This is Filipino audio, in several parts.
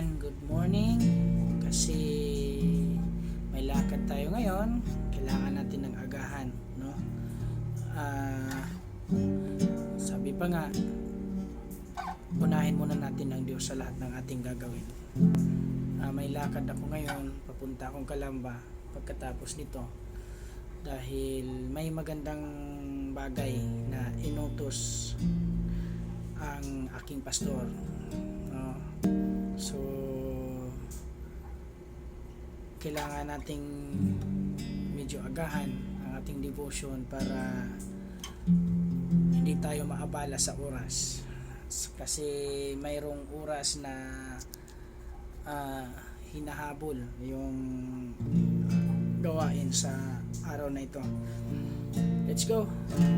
everyone, good morning. Kasi may lakad tayo ngayon, kailangan natin ng agahan, no? Sabi pa nga, unahin muna natin ang Diyos sa lahat ng ating gagawin. May lakad ako ngayon, papunta akong Calamba pagkatapos nito dahil may magandang bagay na inutos ang aking pastor. So kailangan nating medyo agahan ang ating devotion para hindi tayo maabala sa oras, kasi mayroong oras na hinahabol yung gawain sa araw na ito. Let's go,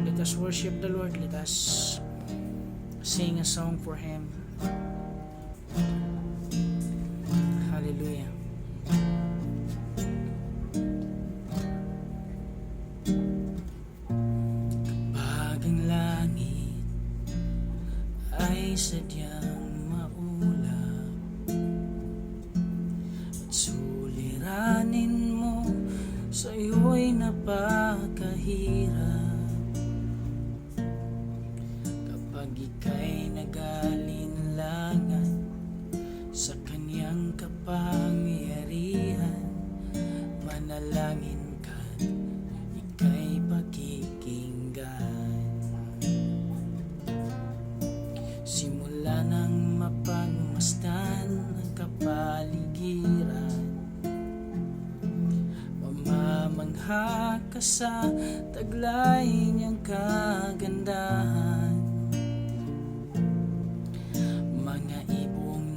let us worship the Lord, let us sing a song for Him. Hallelujah. Kapag ang langit ay sadyang maulap at suliranin mo sa'yo'y napakahirap, kapag ika'y nag-alinlangan sa kanyang kapangyarihan, manalangin ka't ika'y pakikinggan. Simula nang mapagmasdan ang kapaligiran, mamamangha ka sa taglay niyang kagandahan.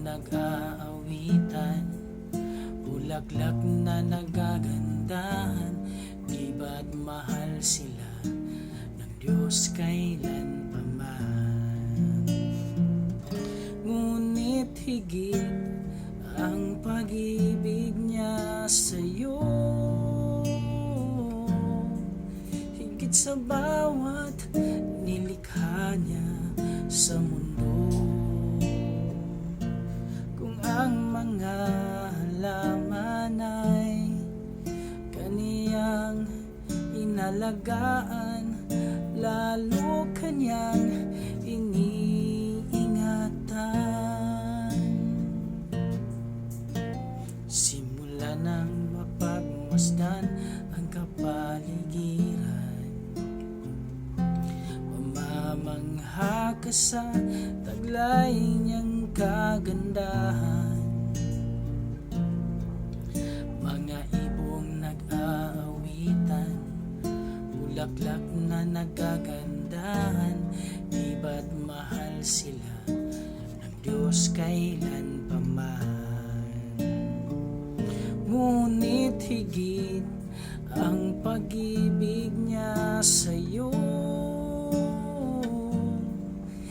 Nag-aawitan, bulaklak na nagagandahan, di ba't mahal sila ng Diyos kailanpaman. Ngunit higit ang pag-ibig niya sa'yo, higit sa bawat nilikha niya sa mundo. Ang mga halaman ay kaniyang inalagaan, lalo kanyang iniingatan. Simula nang mapagmasdan ang kapaligiran, mamamangha ka sa taglay niyang kagandahan. Mga ibong nag-aawitan, bulaklak na nagagandahan, di ba't mahal sila ng Diyos kailanpaman. Ngunit higit ang pag-ibig niya sa'yo,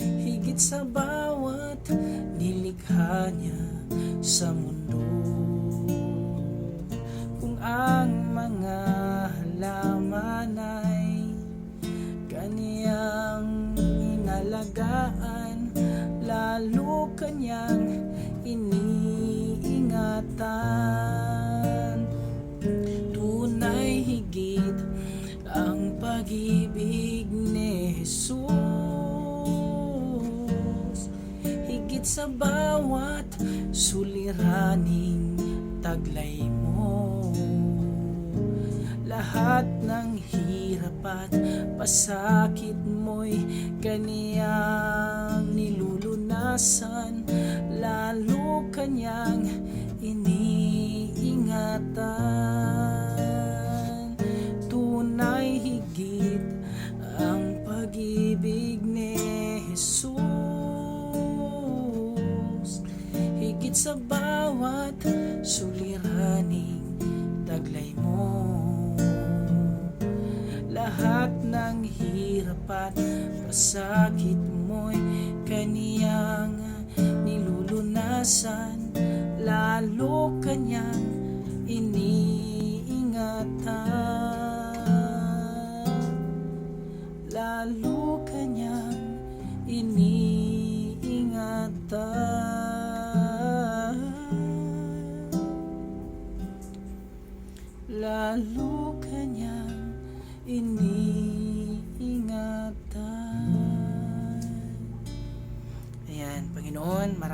higit sa bawat nilikha niya sa mundo. Kung ang mga halaman ay kaniyang inalagaan, lalo kanyang iniingatan. Tunay higit ang pag-ibig ni Jesus, higit sa bawat suliraning taglay mo. Lahat ng hirap at pasakit mo'y kaniyang nilulunasan, lalo kanyang iniingatan. Tunay higit ang pag-ibig ni Jesus, higit sa bawat suliraning taglay mo. Lahat ng hirap at pasakit mo'y kaniyang nilulunasan, lalo kanyang iniingatan, lalo kanyang iniingatan.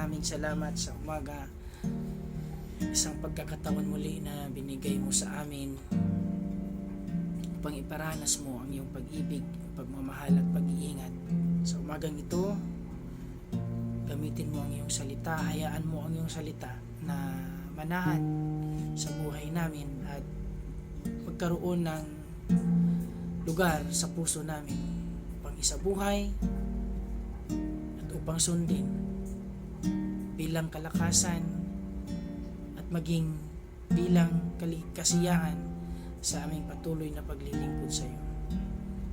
maraming salamat sa umaga. Isang pagkakataon muli na binigay mo sa amin upang iparanas mo ang iyong pag-ibig, pagmamahal at pag-iingat. Sa umagang ito, gamitin mo ang iyong salita, hayaan mo ang iyong salita na manahan sa buhay namin at magkaroon ng lugar sa puso namin upang isabuhay at upang sundin bilang kalakasan at maging bilang kasiyahan sa aming patuloy na paglilingkod sa iyo.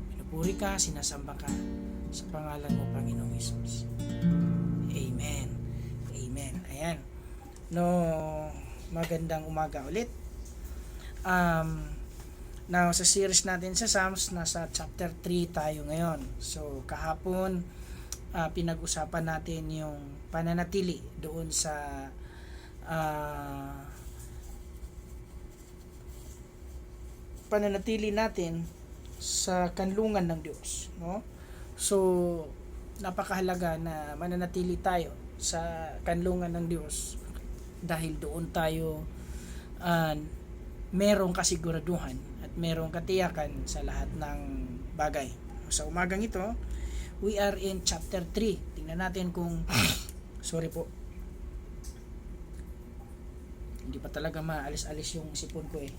Pinupuri ka, sinasamba ka sa pangalan mo, Panginoong Hesus. Amen. Amen. Ayan. Magandang umaga ulit. Now, sa series natin sa Psalms, nasa chapter 3 tayo ngayon. So, kahapon, pinag-usapan natin yung pananatili doon sa pananatili natin sa kanlungan ng Diyos, no? So, napakahalaga na mananatili tayo sa kanlungan ng Diyos dahil doon tayo merong kasiguraduhan at merong katiyakan sa lahat ng bagay. Sa umagang ito, we are in chapter 3. Tingnan natin kung sorry po. Hindi pa talaga maalis-alis yung sipon ko eh.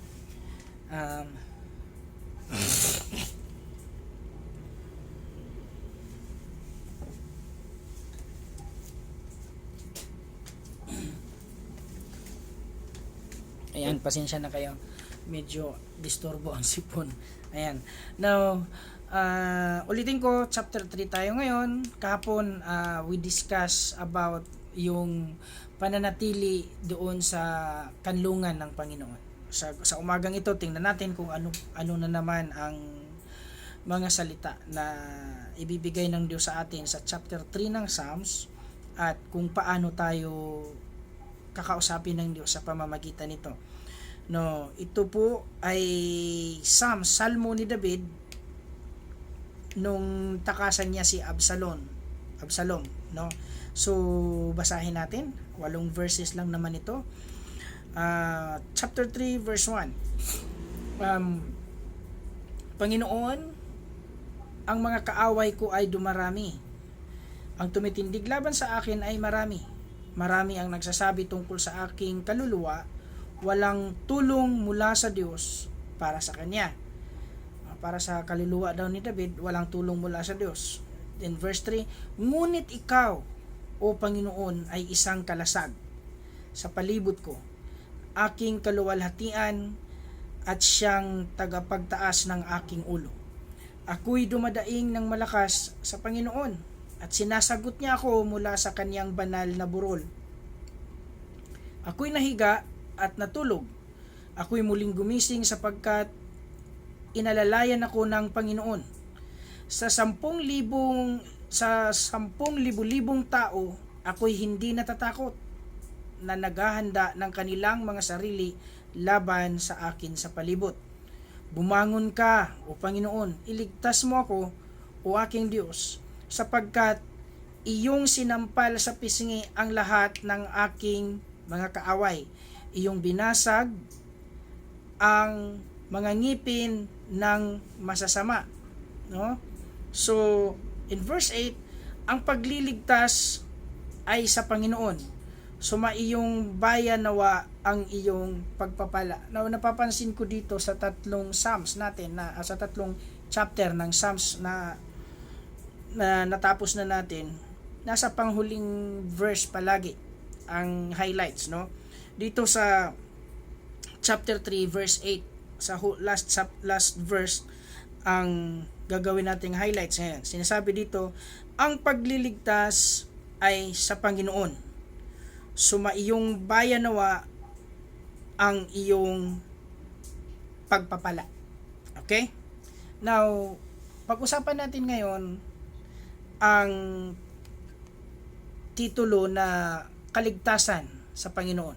Ayan, pasensya na kayo. Medyo disturbo ang sipon. Ayan. Now, ulitin ko, chapter 3 tayo ngayon. Kahapon, we discuss about yung pananatili doon sa kanlungan ng Panginoon. Sa umagang ito, tingnan natin kung ano na naman ang mga salita na ibibigay ng Diyos sa atin sa chapter 3 ng Psalms at kung paano tayo kakausapin ng Diyos sa pamamagitan nito. No, ito po ay salmo ni David nung takasan niya si Absalom, no? So, basahin natin. 8 verses lang naman ito. Chapter 3 verse 1. Panginoon, ang mga kaaway ko ay dumarami. Ang tumitindig laban sa akin ay marami. Marami ang nagsasabi tungkol sa aking kaluluwa, walang tulong mula sa Diyos para sa kanya. Para sa kaluluwa daw ni David, walang tulong mula sa Diyos. In verse 3, ngunit ikaw, o Panginoon, ay isang kalasag sa palibot ko, aking kaluwalhatian at siyang tagapagtaas ng aking ulo. Ako'y dumadaing ng malakas sa Panginoon at sinasagot niya ako mula sa kanyang banal na burol. Ako'y nahiga at natulog. Ako'y muling gumising sapagkat inalalayan ako ng Panginoon. Sa 10,000 tao, ako'y hindi natatakot na naghahanda ng kanilang mga sarili laban sa akin sa palibot. Bumangon ka, o Panginoon, iligtas mo ako, o aking Diyos, sapagkat iyong sinampal sa pisngi ang lahat ng aking mga kaaway. Iyong binasag ang mga ngipin ng masasama, no? So, in verse 8, ang pagliligtas ay sa Panginoon. Sumaiyong bayan nawa ang iyong pagpapala. Now, napapansin ko dito sa 3 Psalms natin, sa 3 chapter ng Psalms na natapos na natin, nasa panghuling verse palagi ang highlights, no? Dito sa chapter 3 verse 8, sa last verse, ang gagawin nating highlights ngayon. Sinasabi dito, ang pagliligtas ay sa Panginoon. Sumaiyong bayan nawa ang iyong pagpapala. Okay? Now, pag-usapan natin ngayon ang titulo na kaligtasan sa Panginoon,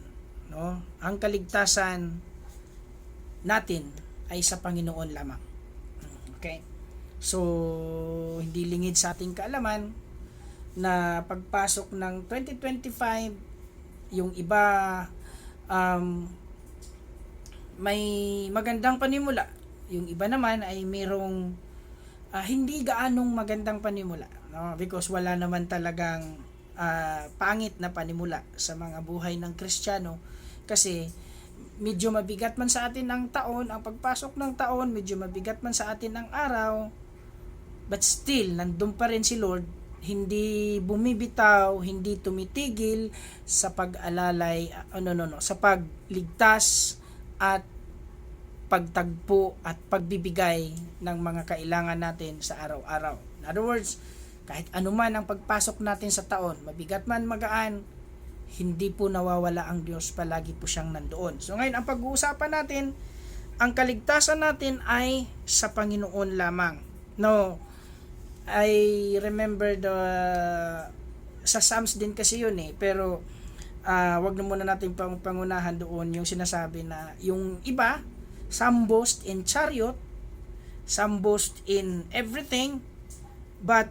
no? Ang kaligtasan natin ay sa Panginoon lamang. Okay? So, hindi lingid sa ating kaalaman na pagpasok ng 2025, yung iba may magandang panimula, yung iba naman ay mayroong hindi gaanong magandang panimula, no? Because wala naman talagang pangit na panimula sa mga buhay ng Kristiyano, kasi medyo mabigat man sa atin ang taon, ang pagpasok ng taon, medyo mabigat man sa atin ang araw, but still nandun pa rin si Lord, hindi bumibitaw, hindi tumitigil sa pag-alalay, sa pagligtas at pagtagpo at pagbibigay ng mga kailangan natin sa araw-araw. In other words, kahit anuman ang pagpasok natin sa taon, mabigat man magaan, hindi po nawawala ang Diyos, palagi po siyang nandoon. So ngayon, ang pag-uusapan natin, ang kaligtasan natin ay sa Panginoon lamang. No, I remember sa Psalms din kasi yun pero wag na muna natin pangunahan doon yung sinasabi na yung iba, some boast in chariot, some boast in everything, but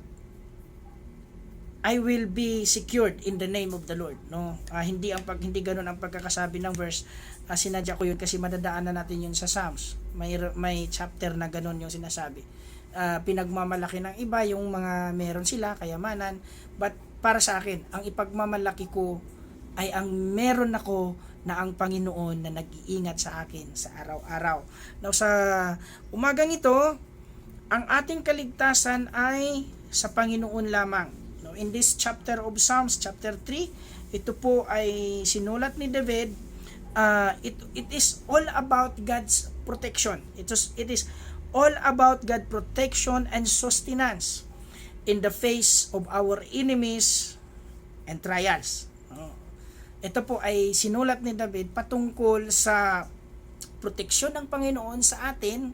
I will be secured in the name of the Lord. No, hindi ganoon ang pagkakasabi ng verse. Sinadya ko yun kasi madadaanan natin yun sa Psalms. May chapter na ganoon yung sinasabi. Pinagmamalaki ng iba yung mga meron sila, kayamanan, but para sa akin, ang ipagmamalaki ko ay ang meron ako na ang Panginoon na nag-iingat sa akin sa araw-araw. Now, sa umagang ito, ang ating kaligtasan ay sa Panginoon lamang. Now, in this chapter of Psalms, chapter 3, ito po ay sinulat ni David. It is all about God's protection. It is all about God's protection and sustenance in the face of our enemies and trials. Ito po ay sinulat ni David patungkol sa proteksyon ng Panginoon sa atin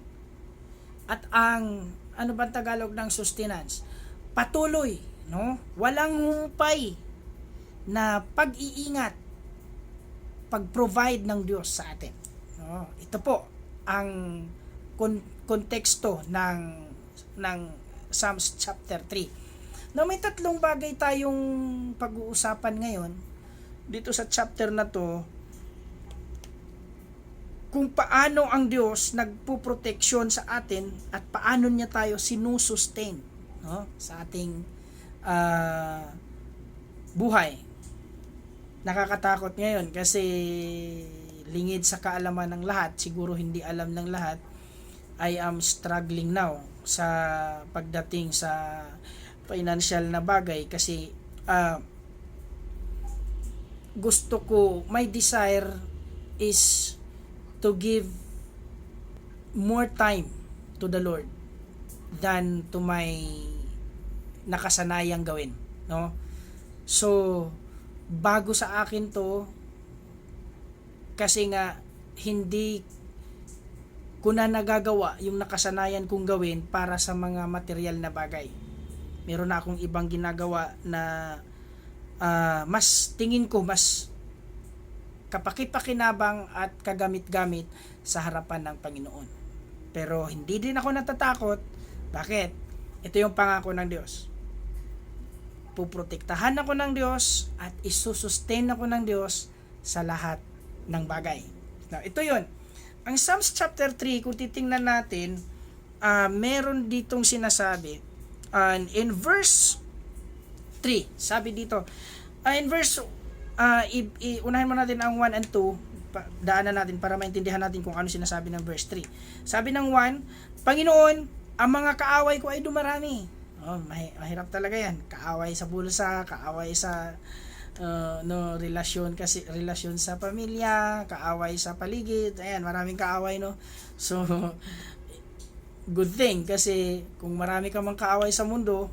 at ang ano ba Tagalog ng sustenance? Patuloy, no? Walang humpay na pag-iingat, pag-provide ng Diyos sa atin. No? Ito po ang konteksto ng Psalms chapter 3. Now, may tatlong bagay tayong pag-uusapan ngayon dito sa chapter na to, kung paano ang Diyos nagpuproteksyon sa atin at paano niya tayo sinusustain, no, sa ating buhay. Nakakatakot ngayon kasi lingid sa kaalaman ng lahat, siguro hindi alam ng lahat, I am struggling now sa pagdating sa financial na bagay kasi gusto ko, my desire is to give more time to the Lord than to my nakasanayang gawin, no? So bago sa akin to kasi nga hindi ko na nagagawa yung nakasanayan kong gawin para sa mga material na bagay. Meron na akong ibang ginagawa na mas tingin ko mas kapaki-pakinabang at kagamit-gamit sa harapan ng Panginoon. Pero hindi din ako natatakot. Bakit? Ito yung pangako ng Diyos. Puprotektahan ako ng Diyos at isusustain ako ng Diyos sa lahat ng bagay. Now, ito yun. Ang Psalms chapter 3, kung titingnan natin, meron ditong sinasabi. In verse 3, sabi dito, in verse, unahin mo natin ang 1 and 2, daanan natin para maintindihan natin kung ano sinasabi ng verse 3. Sabi ng 1, Panginoon, ang mga kaaway ko ay dumarami. Mahirap talaga yan. Kaaway sa bulsa, kaaway sa relasyon sa pamilya, kaaway sa paligid, ayan, maraming kaaway, no? So, good thing, kasi kung marami ka mang kaaway sa mundo,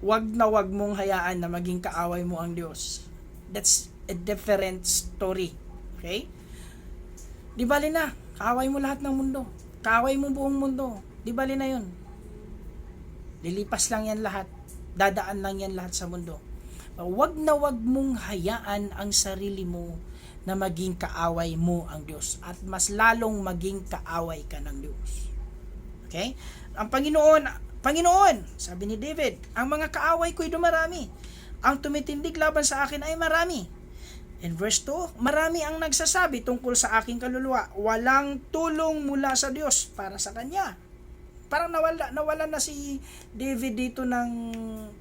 wag mong hayaan na maging kaaway mo ang Diyos. That's a different story. Okay? Di bali na, kaaway mo lahat ng mundo. Kaaway mo buong mundo. Di bali na yun. Lilipas lang yan lahat. Dadaan lang yan lahat sa mundo. Wag mong hayaan ang sarili mo na maging kaaway mo ang Diyos. At mas lalong maging kaaway ka ng Diyos. Okay? Ang Panginoon, Panginoon, sabi ni David, ang mga kaaway ko'y dumarami. Ang tumitindig laban sa akin ay marami. In verse 2, marami ang nagsasabi tungkol sa aking kaluluwa, walang tulong mula sa Diyos para sa kanya. Parang nawala na si David dito ng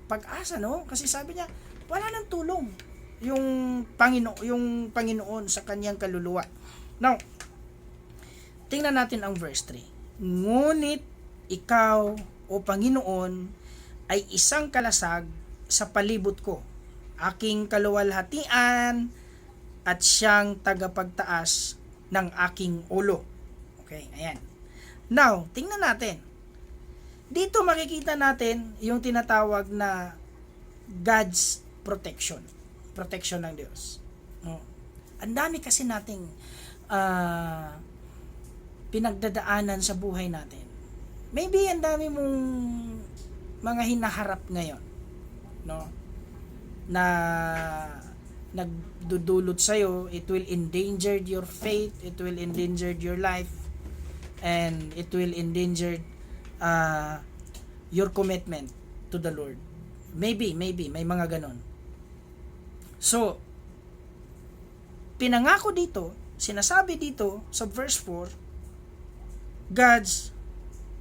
pag-asa, no? Kasi sabi niya, wala nang tulong yung Panginoon sa kanyang kaluluwa. Now, tingnan natin ang verse 3. Ngunit ikaw, o Panginoon, ay isang kalasag sa palibot ko, aking kaluwalhatian at siyang tagapagtaas ng aking ulo. Okay, ayan. Now, tingnan natin. Dito makikita natin yung tinatawag na God's protection. Protection ng Diyos. No? Ang dami kasi nating pinagdadaanan sa buhay natin. Maybe ang dami mong mga hinaharap ngayon, no? Na nagdudulot sa'yo, it will endanger your faith, it will endanger your life, and it will endanger your commitment to the Lord. Maybe, may mga ganon. So, pinangako dito, sinasabi dito sa verse 4, God's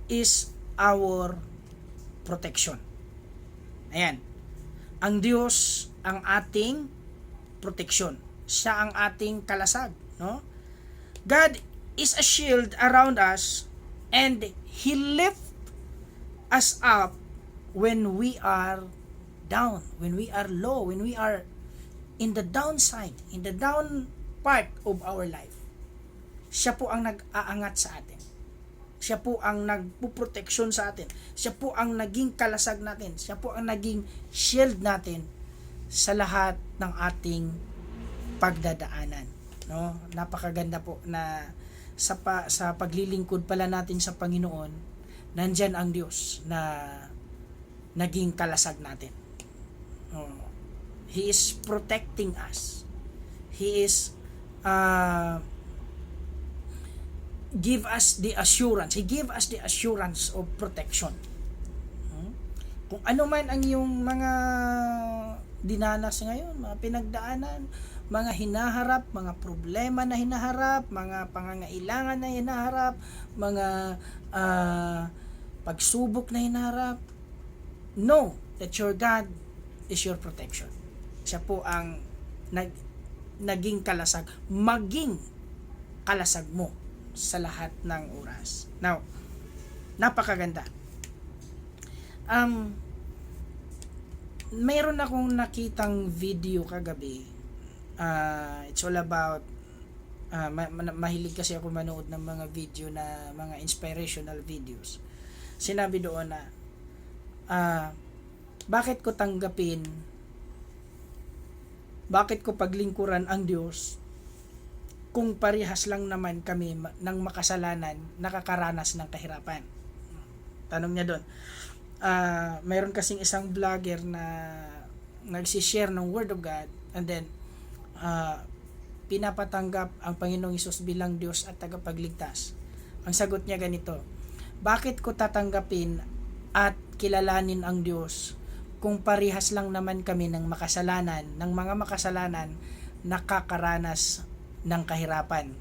is our protection. Ayan. Ang Diyos ang ating protection. Siya ang ating kalasag, no? God is a shield around us and He lift us up when we are down, when we are low, when we are in the downside, in the down part of our life. Siya po ang nag-aangat sa atin. Siya po ang nagpuproteksyon sa atin. Siya po ang naging kalasag natin. Siya po ang naging shield natin sa lahat ng ating pagdadaanan. No? Napakaganda po na sa paglilingkod pala natin sa Panginoon, nandyan ang Diyos na naging kalasag natin. He is protecting us. He is give us the assurance. He gave us the assurance of protection. Kung ano man ang iyong mga dinanas ngayon, mga pinagdaanan, mga hinaharap, mga problema na hinaharap, mga pangangailangan na hinaharap, mga pagsubok na hinaharap, know that your God is your protection. Siya po ang naging kalasag, maging kalasag mo sa lahat ng oras. Now, napakaganda. Mayroon akong nakitang video kagabi. It's all about mahilig kasi ako manood ng mga video na mga inspirational videos. Sinabi doon na bakit ko paglingkuran ang Diyos kung parehas lang naman kami ng makasalanan nakakaranas ng kahirapan. Tanong niya doon. Mayroon kasing isang vlogger na nagsishare ng Word of God and then pinapatanggap ang Panginoong Hesus bilang Diyos at tagapagligtas. Ang sagot niya ganito, bakit ko tatanggapin at kilalanin ang Diyos kung parehas lang naman kami ng mga makasalanan nakakaranas ng kahirapan?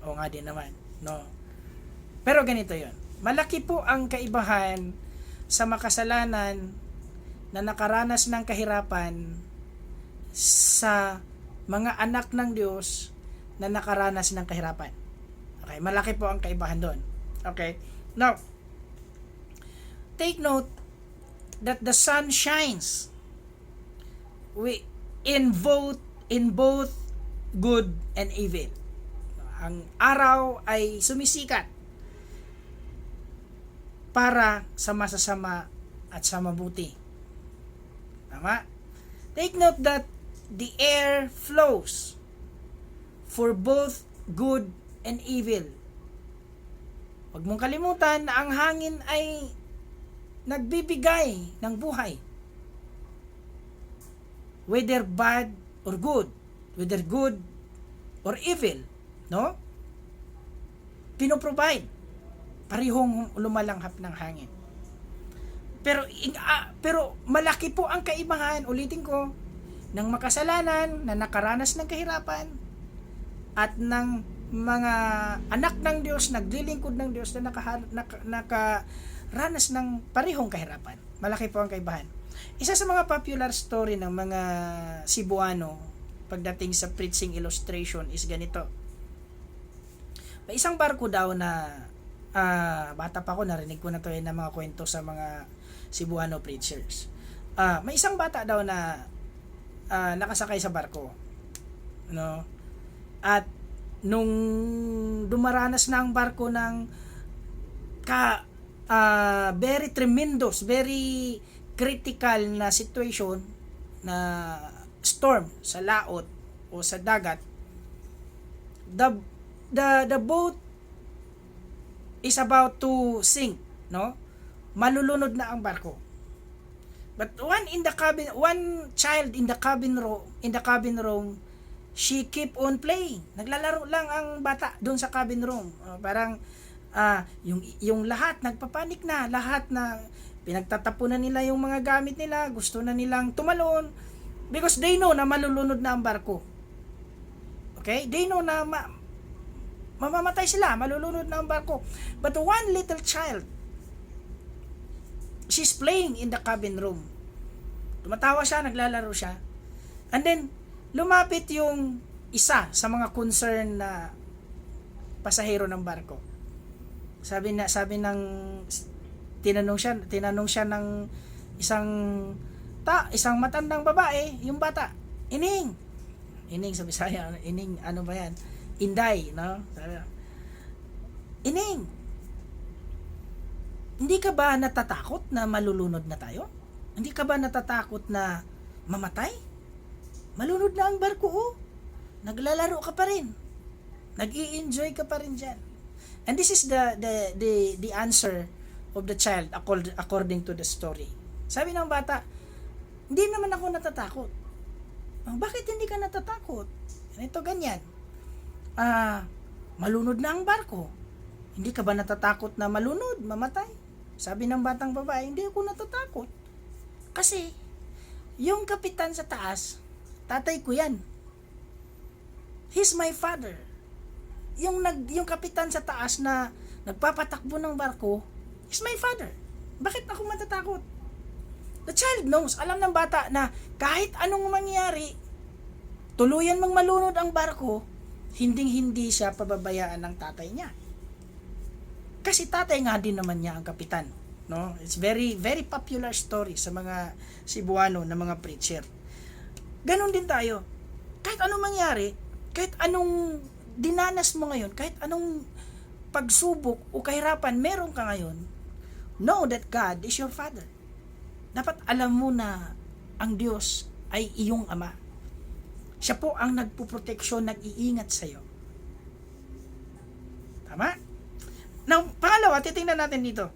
O nga din naman, no? Pero ganito yon. Malaki po ang kaibahan sa makasalanan na nakaranas ng kahirapan sa mga anak ng Diyos na nakaranas ng kahirapan. Okay, malaki po ang kaibahan doon. Okay? Now, take note that the sun shines in both good and evil. Ang araw ay sumisikat para sa masasama at sa mabuti. Tama? Take note that the air flows for both good and evil. Huwag mong kalimutan na ang hangin ay nagbibigay ng buhay. Whether bad or good, whether good or evil, no? Pinoprovide. Parehong lumalanghap ng hangin. Pero malaki po ang kaibahan, ulitin ko, ng makasalanan na nakaranas ng kahirapan at ng mga anak ng Diyos, naglilingkod ng Diyos na nakaranas ng parehong kahirapan. Malaki po ang kaibahan. Isa sa mga popular story ng mga Cebuano pagdating sa preaching illustration is ganito. May isang barko daw na bata pa ako, narinig ko na to ng mga kwento sa mga Cebuano preachers. May isang bata daw na nakasakay sa barko, no? At nung dumaranas na ang barko ng very tremendous, very critical na situation, na storm sa laot o sa dagat, the boat is about to sink, no? Malulunod na ang barko. But one child in the cabin room, she keep on playing. Naglalaro lang ang bata doon sa cabin room. Parang yung lahat nagpapanik na, lahat na pinagtatapunan nila yung mga gamit nila, gusto na nilang tumalon because they know na malulunod na ang barko. Okay? They know na mamamatay sila, malulunod na ang barko. But one little child, she's playing in the cabin room. Tumatawa siya, naglalaro siya. And then lumapit yung isa sa mga concerned na pasahero ng barko. Sabi ng tinanong siya ng isang matandang babae, yung bata, ining sa Bisaya, ining, ano ba yan? Inday, no? Sabi, ining, hindi ka ba natatakot na malulunod na tayo? Hindi ka ba natatakot na mamatay? Malunod na ang barko, oh. Naglalaro ka pa rin. Nag-i-enjoy ka pa rin dyan. And this is the answer of the child according to the story. Sabi ng bata, hindi naman ako natatakot. Bakit hindi ka natatakot? Ito ganyan. Malunod na ang barko. Hindi ka ba natatakot na malunod, mamatay? Sabi ng batang babae, hindi ako natatakot. Kasi, yung kapitan sa taas, tatay ko yan. He's my father. Yung kapitan sa taas na nagpapatakbo ng barko, is my father. Bakit ako matatakot? The child knows, alam ng bata na kahit anong mangyari, tuluyan mang malunod ang barko, hindi siya pababayaan ng tatay niya. Kasi tatay nga din naman niya ang kapitan. No? It's very, very popular story sa mga Cebuano na mga preacher. Ganon din tayo. Kahit anong mangyari, kahit anong dinanas mo ngayon, kahit anong pagsubok o kahirapan meron ka ngayon, know that God is your Father. Dapat alam mo na ang Diyos ay iyong Ama. Siya po ang nagpuproteksyon, nag-iingat sa iyo. Tama? Now, pangalawa, titingnan natin dito.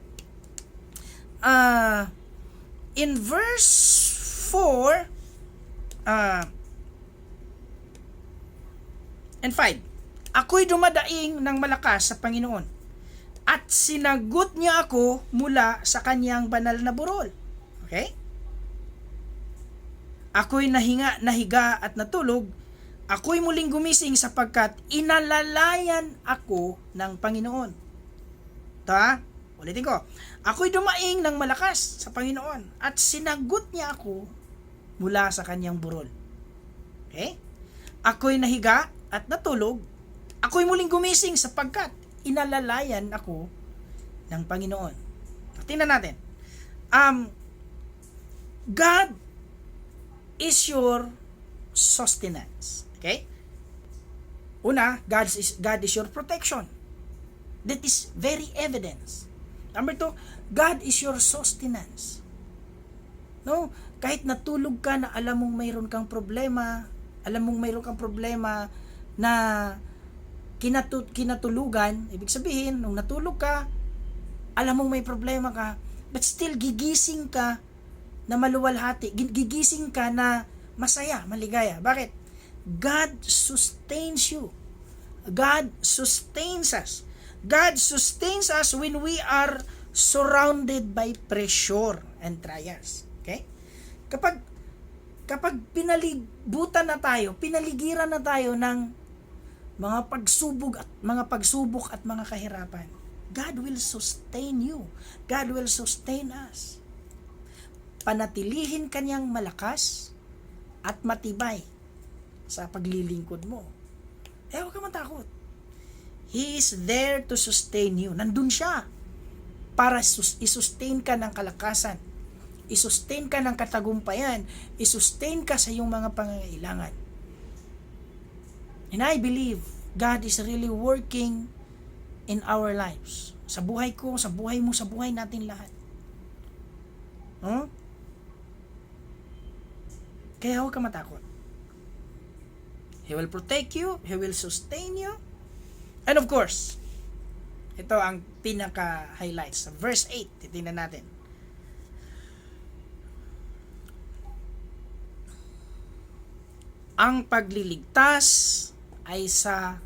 In verse 4 and 5, ako'y dumadaing ng malakas sa Panginoon at sinagot niya ako mula sa kanyang banal na burol. Okay? Ako'y nahiga at natulog. Ako'y muling gumising sapagkat inalalayan ako ng Panginoon. Ulitin ko. Ako'y dumaing ng malakas sa Panginoon at sinagot niya ako mula sa kanyang burol. Okay? Ako'y nahiga at natulog. Ako'y muling gumising sapagkat inalalayan ako ng Panginoon. Tingnan natin. God is your sustenance. Okay? Una, God is your protection. That is very evidence. Number 2, God is your sustenance. No? Kahit natulog ka na alam mong mayroon kang problema na kinatulugan, ibig sabihin, nung natulog ka, alam mong may problema ka, but still gigising ka na maluwalhati, gigising ka na masaya, maligaya. Bakit? God sustains you. God sustains us. God sustains us when we are surrounded by pressure. and trials. Okay? Kapag pinaligiran na tayo ng mga pagsubok at mga kahirapan, God will sustain you. God will sustain us. Panatilihin kanyang malakas at matibay sa paglilingkod mo. Huwag ka matakot. He is there to sustain you. Nandun siya para isustain ka ng kalakasan, isustain ka ng katagumpayan, isustain ka sa iyong mga pangangailangan. And I believe God is really working in our lives. Sa buhay ko, sa buhay mo, sa buhay natin lahat. Kaya huwag ka matakot. He will protect you, He will sustain you. And of course, ito ang pinaka-highlights. Verse 8, titingnan natin. Ang pagliligtas ay sa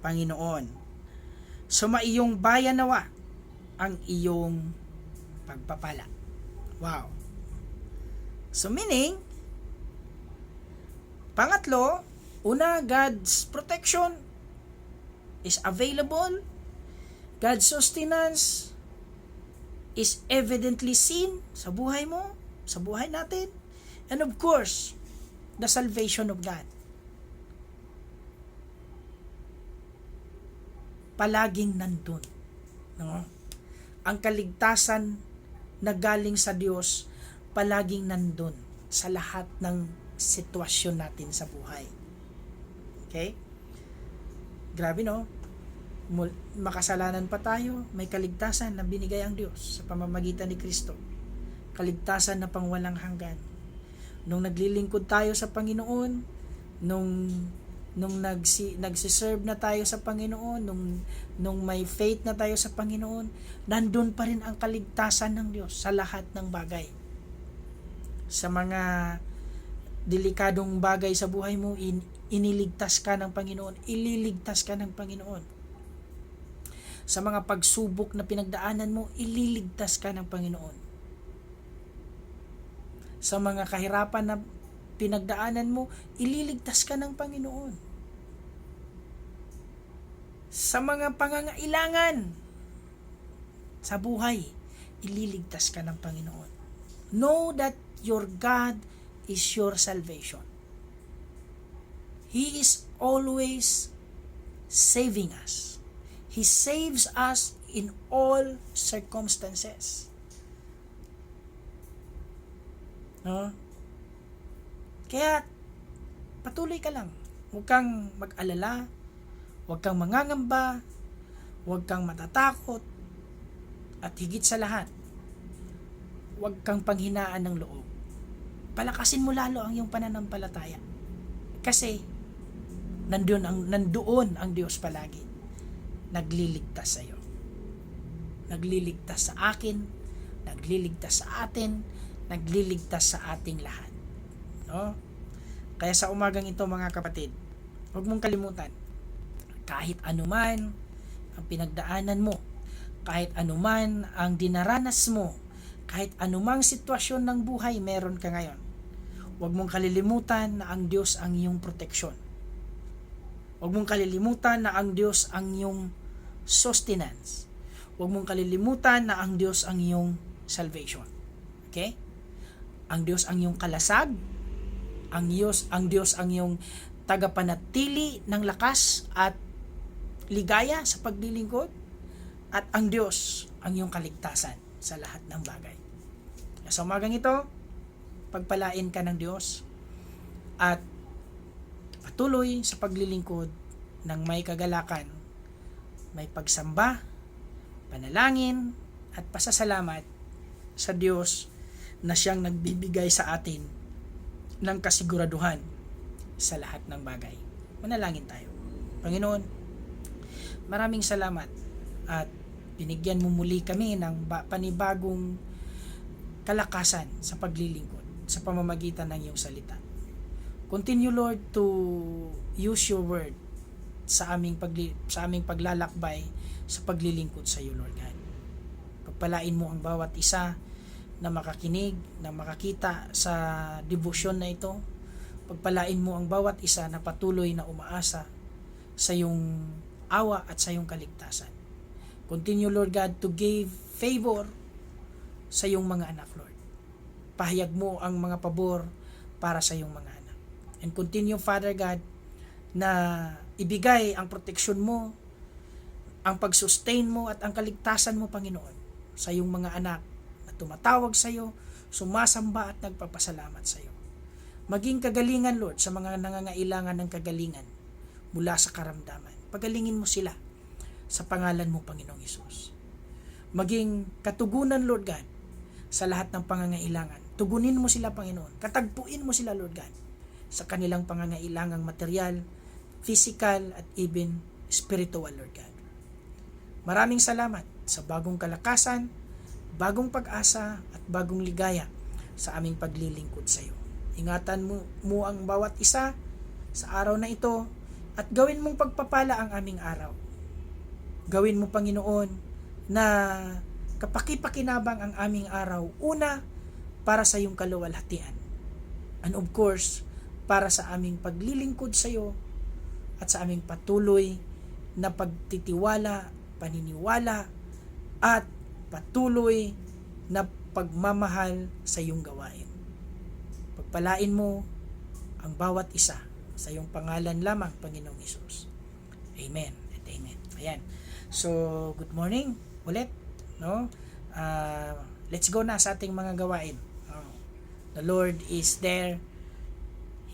Panginoon. Sumaiyong bayan nawa ang iyong pagpapala. Wow. So meaning, pangatlo, una, God's protection is available. God's sustenance is evidently seen sa buhay mo, sa buhay natin. And of course, the salvation of God. Palaging nandun. No? Ang kaligtasan na galing sa Diyos, palaging nandun sa lahat ng sitwasyon natin sa buhay. Okay? Grabe, no? Makasalanan pa tayo, may kaligtasan na binigay ang Diyos sa pamamagitan ni Kristo. Kaligtasan na pangwalang hanggan. Nung naglilingkod tayo sa Panginoon, nung nagsiserve na tayo sa Panginoon, nung may faith na tayo sa Panginoon, nandun pa rin ang kaligtasan ng Diyos sa lahat ng bagay. Sa mga delikadong bagay sa buhay mo, iniligtas ka ng Panginoon, ililigtas ka ng Panginoon. Sa mga pagsubok na pinagdaanan mo, ililigtas ka ng Panginoon. Sa mga kahirapan na pinagdaanan mo, ililigtas ka ng Panginoon. Sa mga pangangailangan sa buhay, ililigtas ka ng Panginoon. Know that your God is your salvation. He is always saving us. He saves us in all circumstances. No? Kaya, patuloy ka lang. Huwag kang mag-alala, huwag kang mangangamba, huwag kang matatakot, at higit sa lahat, huwag kang panghinaan ng loob. Palakasin mo lalo ang iyong pananampalataya. Kasi, nandoon ang Diyos palagi. Nagliligtas sa iyo. Nagliligtas sa akin, nagliligtas sa atin, nagliligtas sa ating lahat. No? Kaya sa umagang ito, mga kapatid, huwag mong kalimutan, kahit anuman ang pinagdaanan mo, kahit anuman ang dinaranas mo, kahit anumang sitwasyon ng buhay meron ka ngayon, huwag mong kalilimutan na ang Diyos ang iyong proteksyon. Huwag mong kalilimutan na ang Diyos ang iyong sustenance. Huwag mong kalilimutan na ang Diyos ang iyong salvation. Okay? Ang Diyos ang iyong kalasag, ang Diyos ang iyong tagapanatili ng lakas at ligaya sa paglilingkod, at ang Diyos ang iyong kaligtasan sa lahat ng bagay. Sa umagang ito, pagpalain ka ng Diyos at patuloy sa paglilingkod ng may kagalakan, may pagsamba, panalangin at pasasalamat sa Diyos na siyang nagbibigay sa atin ng kasiguraduhan sa lahat ng bagay. Manalangin tayo. Panginoon, maraming salamat at binigyan mo muli kami ng panibagong kalakasan sa paglilingkod sa pamamagitan ng iyong salita. Continue, Lord, to use your word sa aming paglalakbay sa paglilingkod sa iyo, Lord God. Pagpalain mo ang bawat isa na makakinig, na makakita sa debosyon na ito. Pagpalain mo ang bawat isa na patuloy na umaasa sa iyong awa at sa iyong kaligtasan. Continue, Lord God, to give favor sa iyong mga anak, Lord. Pahayag mo ang mga pabor para sa iyong mga anak. And continue, Father God, na ibigay ang proteksyon mo, ang pag-sustain mo at ang kaligtasan mo, Panginoon, sa iyong mga anak na tumatawag sa iyo, sumasamba at nagpapasalamat sa iyo. Maging kagalingan, Lord, sa mga nangangailangan ng kagalingan mula sa karamdaman. Pagalingin mo sila sa pangalan mo, Panginoong Hesus. Maging katugunan, Lord God, sa lahat ng pangangailangan. Tugunin mo sila, Panginoon. Katagpuin mo sila, Lord God, sa kanilang pangangailangang material, physical, at even spiritual, Lord God. Maraming salamat sa bagong kalakasan, bagong pag-asa, at bagong ligaya sa aming paglilingkod sa iyo. Ingatan mo ang bawat isa sa araw na ito at gawin mong pagpapala ang aming araw. Gawin mo, Panginoon, na kapaki-pakinabang ang aming araw. Una, para sa iyong kaluwalhatian. And of course, para sa aming paglilingkod sa iyo at sa aming patuloy na pagtitiwala, paniniwala, at patuloy na pagmamahal sa iyong gawain. Pagpalain mo ang bawat isa sa iyong pangalan lamang, Panginoong Hesus. Amen at amen. Ayan. So, good morning ulit. No? Let's go na sa ating mga gawain. The Lord is there.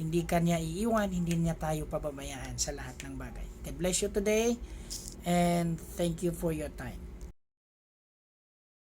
Hindi ka niya iiwan, hindi niya tayo pababayaan sa lahat ng bagay. God bless you today and thank you for your time.